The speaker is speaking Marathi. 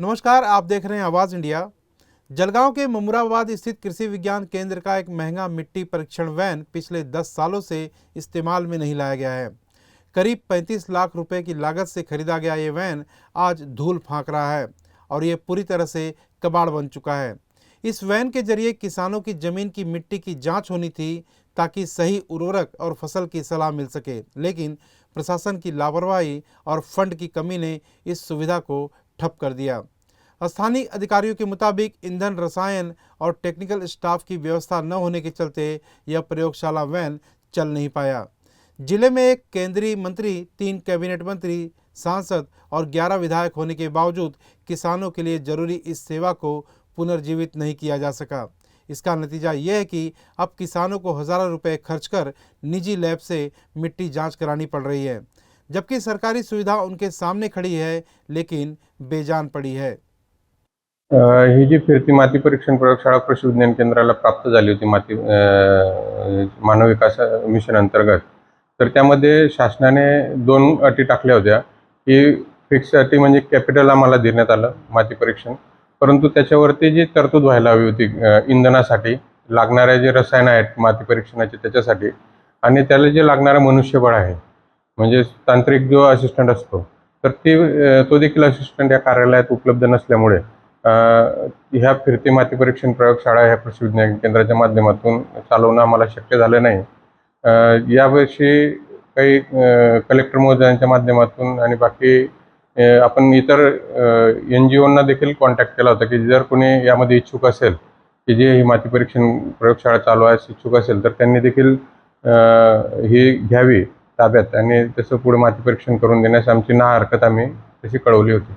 नमस्कार, आप देख रहे हैं आवाज़ इंडिया। जलगांव के ममुराबाद स्थित कृषि विज्ञान केंद्र का एक महंगा मिट्टी परीक्षण वैन पिछले 10 सालों से इस्तेमाल में नहीं लाया गया है। करीब 35 लाख रुपए की लागत से खरीदा गया ये वैन आज धूल फांक रहा है और ये पूरी तरह से कबाड़ बन चुका है। इस वैन के जरिए किसानों की जमीन की मिट्टी की जांच होनी थी ताकि सही उर्वरक और फसल की सलाह मिल सके, लेकिन प्रशासन की लापरवाही और फंड की कमी ने इस सुविधा को ठप कर दिया। स्थानीय अधिकारियों के मुताबिक ईंधन, रसायन और टेक्निकल स्टाफ की व्यवस्था न होने के चलते यह प्रयोगशाला वैन चल नहीं पाया। जिले में एक केंद्रीय मंत्री, 3 कैबिनेट मंत्री, सांसद और 11 विधायक होने के बावजूद किसानों के लिए जरूरी इस सेवा को पुनर्जीवित नहीं किया जा सका। इसका नतीजा यह है कि अब किसानों को हज़ारों रुपए खर्च कर निजी लैब से मिट्टी जांच करानी पड़ रही है, जबकि सरकारी सुविधा उनके सामने खड़ी है लेकिन बेजान पड़ी है। ही जी फिरती माती परीक्षण प्रयोगशाळा कृषी विज्ञान केंद्राला प्राप्त झाली होती मानव विकास मिशन अंतर्गत, तर त्यामध्ये शासनाने 2 अटी टाकल्या होत्या की फिक्स अटी म्हणजे कॅपिटल आम्हाला देण्यात आलं माती परीक्षण, परंतु त्याच्यावरती जी तरतूद व्हायला हवी होती इंधनासाठी लागणारे जे रसायन आहेत माती परीक्षणाचे त्याच्यासाठी, आणि त्याला जे लागणारं मनुष्यबळ आहे म्हणजे तांत्रिक जो असिस्टंट असतो, तर तो देखील असिस्टंट या कार्यालयात उपलब्ध नसल्यामुळे ह्या फिरती माती परीक्षण प्रयोगशाळा ह्या कृषी विज्ञान केंद्राच्या माध्यमातून चालवणं आम्हाला शक्य झालं नाही। यावर्षी काही कलेक्टर महोदयांच्या माध्यमातून आणि बाकी आपण इतर NGOंना देखील कॉन्टॅक्ट केला होता की जर कोणी यामध्ये इच्छुक असेल की जे ही माती परीक्षण प्रयोगशाळा चालवायस इच्छुक असेल तर त्यांनी देखील ही घ्यावी ताब्यात आणि तसं पुढे माती परीक्षण करून देण्यास आमची ना हरकत आम्ही तशी कळवली होती।